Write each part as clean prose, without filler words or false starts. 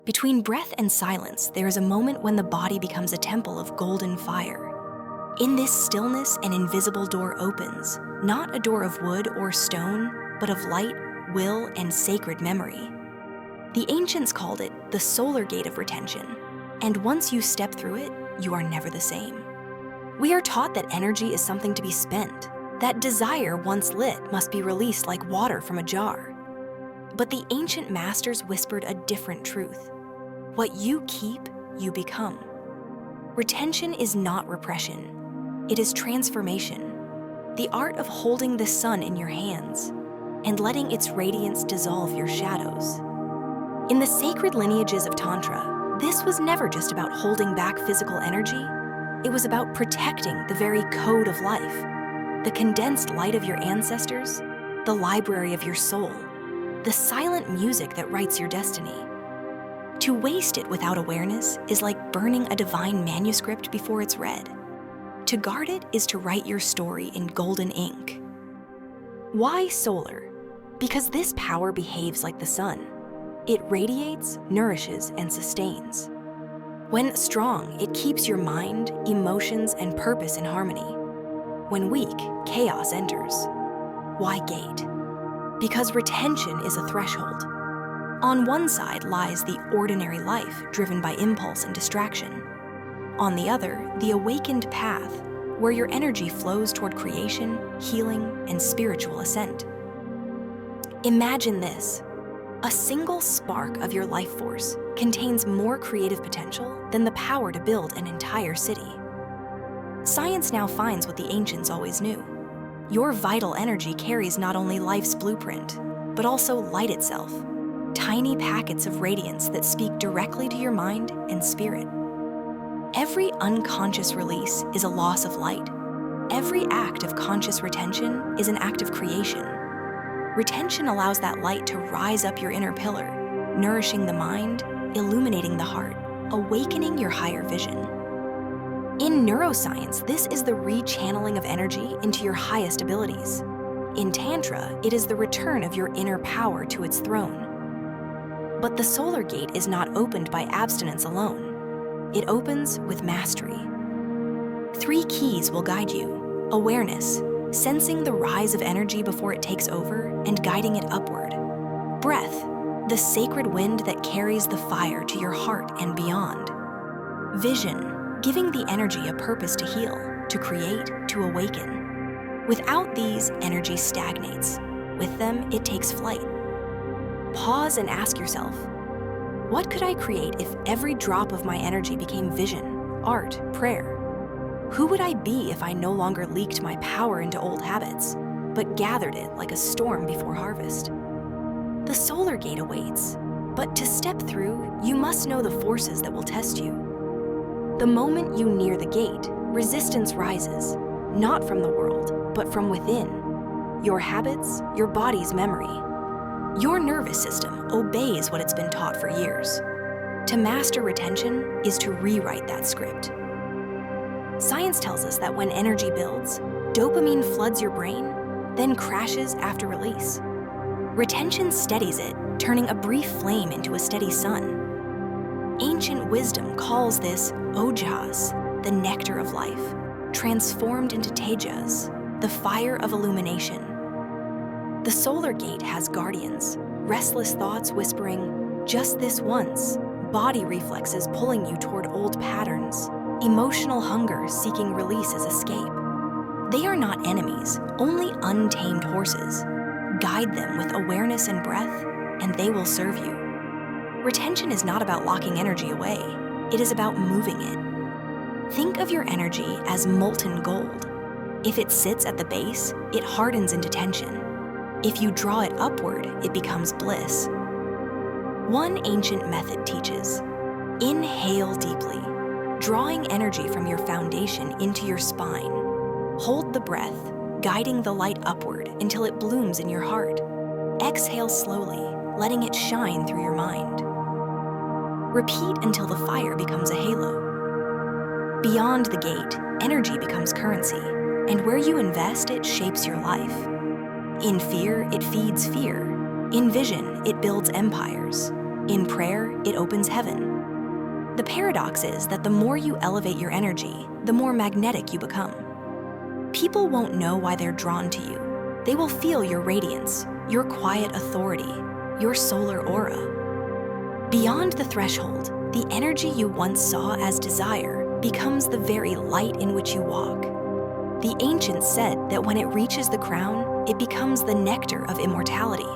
Between breath and silence, there is a moment when the body becomes a temple of golden fire. In this stillness, an invisible door opens, not a door of wood or stone, but of light, will, and sacred memory. The ancients called it the solar gate of retention, and once you step through it, you are never the same. We are taught that energy is something to be spent, that desire once lit must be released like water from a jar. But the ancient masters whispered a different truth. What you keep, you become. Retention is not repression. It is transformation, the art of holding the sun in your hands and letting its radiance dissolve your shadows. In the sacred lineages of Tantra, this was never just about holding back physical energy. It was about protecting the very code of life, the condensed light of your ancestors, the library of your soul, the silent music that writes your destiny. To waste it without awareness is like burning a divine manuscript before it's read. To guard it is to write your story in golden ink. Why solar? Because this power behaves like the sun. It radiates, nourishes, and sustains. When strong, it keeps your mind, emotions, and purpose in harmony. When weak, chaos enters. Why gate? Because retention is a threshold. On one side lies the ordinary life driven by impulse and distraction. On the other, the awakened path, where your energy flows toward creation, healing, and spiritual ascent. Imagine this. A single spark of your life force contains more creative potential than the power to build an entire city. Science now finds what the ancients always knew. Your vital energy carries not only life's blueprint, but also light itself, tiny packets of radiance that speak directly to your mind and spirit. Every unconscious release is a loss of light. Every act of conscious retention is an act of creation. Retention allows that light to rise up your inner pillar, nourishing the mind, illuminating the heart, awakening your higher vision. In neuroscience, this is the rechanneling of energy into your highest abilities. In Tantra, it is the return of your inner power to its throne. But the solar gate is not opened by abstinence alone. It opens with mastery. 3 keys will guide you: awareness, sensing the rise of energy before it takes over and guiding it upward; breath, the sacred wind that carries the fire to your heart and beyond; vision, giving the energy a purpose to heal, to create, to awaken. Without these, energy stagnates. With them, it takes flight. Pause and ask yourself, what could I create if every drop of my energy became vision, art, prayer? Who would I be if I no longer leaked my power into old habits, but gathered it like a storm before harvest? The solar gate awaits, but to step through, you must know the forces that will test you. The moment you near the gate, resistance rises, not from the world, but from within. Your habits, your body's memory. Your nervous system obeys what it's been taught for years. To master retention is to rewrite that script. Science tells us that when energy builds, dopamine floods your brain, then crashes after release. Retention steadies it, turning a brief flame into a steady sun. Ancient wisdom calls this ojas, the nectar of life, transformed into tejas, the fire of illumination. The solar gate has guardians, restless thoughts whispering, just this once, body reflexes pulling you toward old patterns, emotional hunger seeking release as escape. They are not enemies, only untamed horses. Guide them with awareness and breath, and they will serve you. Retention is not about locking energy away. It is about moving it. Think of your energy as molten gold. If it sits at the base, it hardens into tension. If you draw it upward, it becomes bliss. One ancient method teaches, inhale deeply, drawing energy from your foundation into your spine. Hold the breath, guiding the light upward until it blooms in your heart. Exhale slowly, letting it shine through your mind. Repeat until the fire becomes a halo. Beyond the gate, energy becomes currency, and where you invest it shapes your life. In fear, it feeds fear. In vision, it builds empires. In prayer, it opens heaven. The paradox is that the more you elevate your energy, the more magnetic you become. People won't know why they're drawn to you. They will feel your radiance, your quiet authority, your solar aura. Beyond the threshold, the energy you once saw as desire becomes the very light in which you walk. The ancients said that when it reaches the crown, it becomes the nectar of immortality.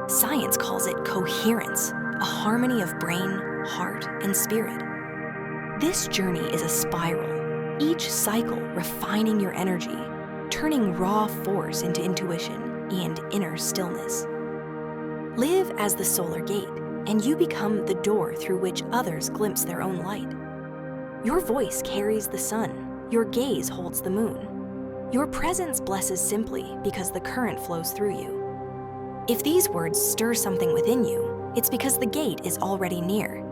Science calls it coherence, a harmony of brain, heart, and spirit. This journey is a spiral, each cycle refining your energy, turning raw force into intuition and inner stillness. Live as the solar gate, and you become the door through which others glimpse their own light. Your voice carries the sun, your gaze holds the moon. Your presence blesses simply because the current flows through you. If these words stir something within you, it's because the gate is already near.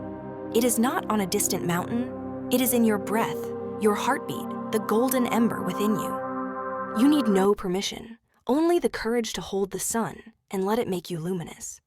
It is not on a distant mountain, it is in your breath, your heartbeat, the golden ember within you. You need no permission, only the courage to hold the sun and let it make you luminous.